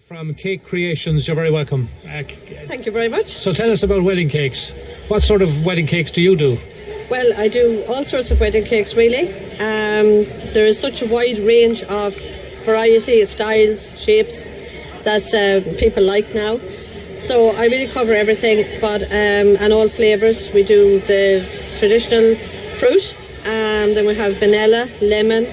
From Kake Kreationz, you're very welcome. Thank you very much. So tell us about wedding cakes. What sort of wedding cakes do you do? Well, I do all sorts of wedding cakes, really. There is such a wide range of variety, styles, shapes that people like now. So I really cover everything, but and all flavours. We do the traditional fruit, and then we have vanilla, lemon,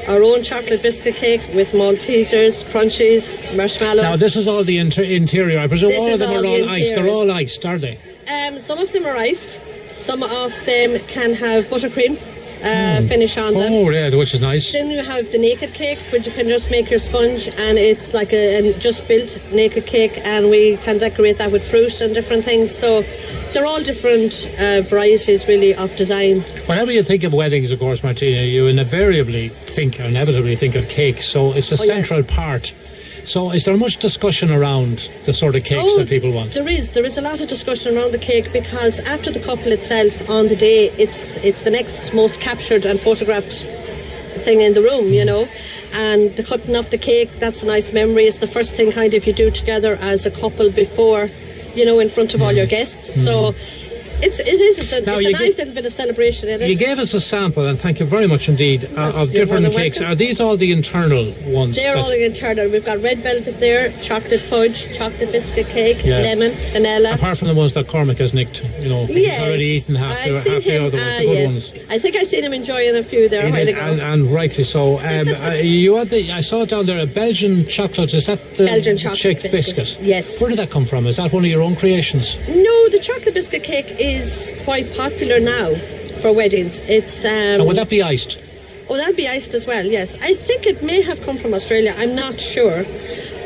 our own chocolate biscuit cake with Maltesers, crunchies, marshmallows. Now this is all the interior. I presume This all of is them all are the all iced. They're all iced, are they? Some of them are iced. Some of them can have buttercream finish on them. Oh, yeah, which is nice. Then you have the naked cake, which you can just make your sponge, and it's like a just built naked cake, and we can decorate that with fruit and different things. So they're all different varieties, really, of design. Whenever you think of weddings, of course, Martina, you inevitably think of cake. So it's a central part. So is there much discussion around the sort of cakes that people want? There is a lot of discussion around the cake, because after the couple itself on the day, it's the next most captured and photographed thing in the room, you know. And the cutting of the cake, that's a nice memory. It's the first thing kind of you do together as a couple before, you know, in front of all your guests. So it's a nice little bit of celebration in it. You gave us a sample, and thank you very much indeed, of different cakes. Are these all the internal ones? They're all the internal. We've got red velvet there, chocolate fudge, chocolate biscuit cake, lemon, vanilla. Apart from the ones that Cormac has nicked, you know, he's already eaten half the other ones, the good ones. I think I seen him enjoying a few there a while ago. And rightly so. You had I saw down there a Belgian chocolate. Is that the Belgian chocolate biscuit? Yes. Where did that come from? Is that one of your own creations? No, the chocolate biscuit cake is quite popular now for weddings. It's and would that be iced? Oh, that'd be iced as well, yes. I think it may have come from Australia. I'm not sure.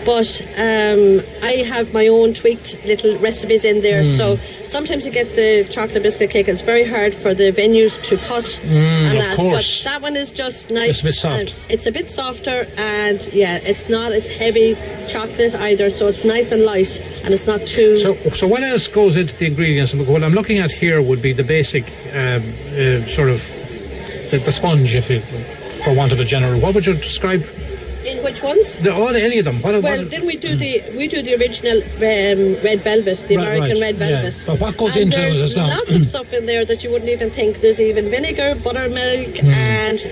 But I have my own tweaked little recipes in there. So sometimes you get the chocolate biscuit cake. It's very hard for the venues to cut. Of course. But that one is just nice. It's a bit soft. It's a bit softer, and yeah, it's not as heavy chocolate either. So it's nice and light, and it's not too... So what else goes into the ingredients? What I'm looking at here would be the basic sort of the sponge, for want of a general. What would you describe? In which ones? Any of them. Then we do the original red velvet, the American red velvet. Yeah. But what goes into it as well? There's lots of stuff in there that you wouldn't even think. There's even vinegar, buttermilk,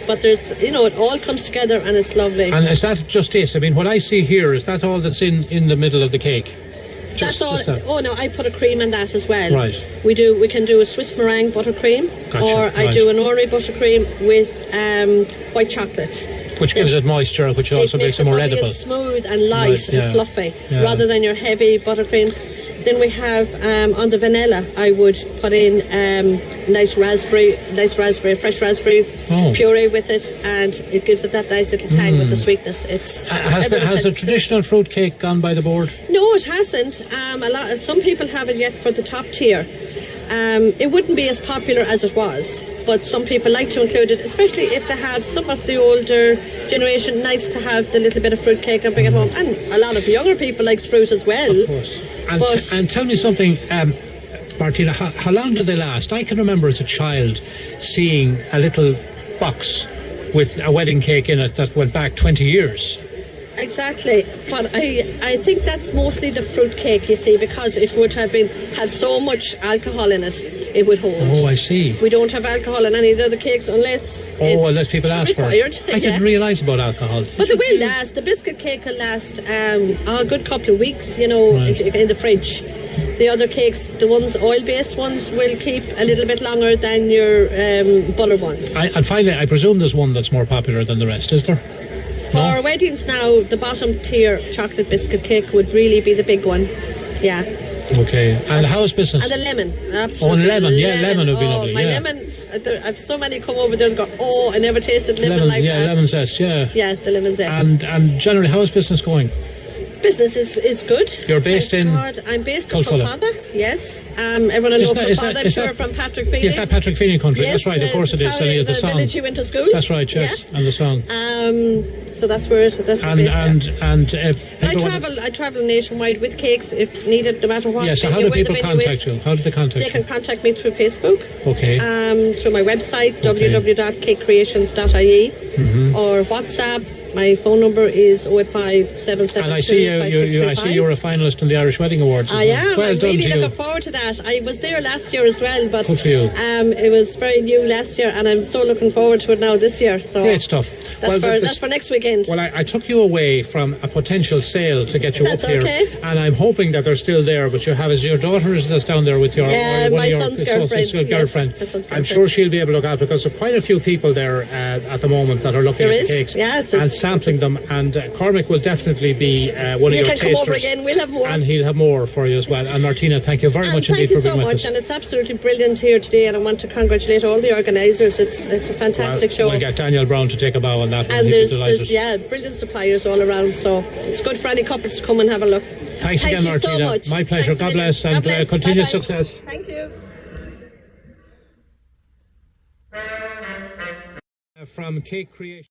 but there's, you know, it all comes together and it's lovely. And is that just it? I mean, what I see here, is that all that's in the middle of the cake? That's all. Oh no, I put a cream in that as well. Right. We can do a Swiss meringue buttercream, or I do an Oreo buttercream with white chocolate. Which gives it moisture, which also makes it more edible. It's smooth and light and fluffy, rather than your heavy buttercreams. Then we have on the vanilla, I would put in fresh raspberry puree with it, and it gives it that nice little tang with the sweetness. Has the traditional fruit cake gone by the board? No, it hasn't. Some people have it yet for the top tier. It wouldn't be as popular as it was, but some people like to include it, especially if they have some of the older generation. Nice to have the little bit of fruit cake and bring it home, and a lot of younger people likes fruit as well. Of course. And tell me something, Martina, how long do they last? I can remember as a child seeing a little box with a wedding cake in it that went back 20 years. Exactly, but I think that's mostly the fruit cake, you see, because it would have so much alcohol in it, it would hold. Oh, I see. We don't have alcohol in any of the other cakes unless people ask for it. I didn't realise about alcohol. But it will last. The biscuit cake will last a good couple of weeks, you know, in the fridge. The other cakes, the ones oil-based ones, will keep a little bit longer than your butter ones. And finally, I presume there's one that's more popular than the rest, is there? For weddings now, the bottom tier chocolate biscuit cake would really be the big one. Yeah. Okay. And how's business? And the lemon. Absolutely. Oh, and lemon. Yeah, lemon would be lovely. My lemon, I've so many come over there and go, I never tasted lemon like that. Yeah, lemon zest, yeah. Yeah, the lemon zest. And generally, how is business going? Business is good. You're based in? I'm based in Culfada, yes. Everyone will know Culfada, I'm sure, from Patrick Feeney. Is that Patrick Feeney country? Yes, that's right, of course it is. And he has the song. The village you went to school. That's right, yes, and the song. So that's where it's based. I travel nationwide with cakes if needed, no matter what. Yeah, so how do people contact you? How do they contact you? They can contact me through Facebook. Okay. Through my website, www.kakekreationz.ie, or WhatsApp My phone number is 085 And I see I see you're a finalist in the Irish Wedding Awards. I am. Well I'm done really to looking you. forward to that. I was there last year as well, but Good for you. it was very new last year, and I'm so looking forward to it now this year. So Great stuff. That's for next weekend. Well, I took you away from a potential sale to get you That's up here, okay. and I'm hoping that they're still there. But you have your daughter that's down there with your one my of your son's girlfriend. your girlfriend. Yes, my son's I'm girlfriend. sure she'll be able to look out because there are quite a few people there at the moment that are looking There at is? the cakes Yeah, and sampling them. And Cormac will definitely be one of You your can tasters. come over again. We'll have more. And he'll have more for you as well. And Martina, thank you very much indeed Thank you for so being with much, us. and it's absolutely brilliant here today. And I want to congratulate all the organisers. It's a fantastic show. We'll get Daniel Brown to take a bow on that one. And He'll be delighted. there's brilliant suppliers all around. So it's good for any couples to come and have a look. Thanks Thank again, you so Martina. much. My pleasure. Thanks God a million. bless, and God bless. continued Bye-bye. success. Thank you. From Kake Kreationz.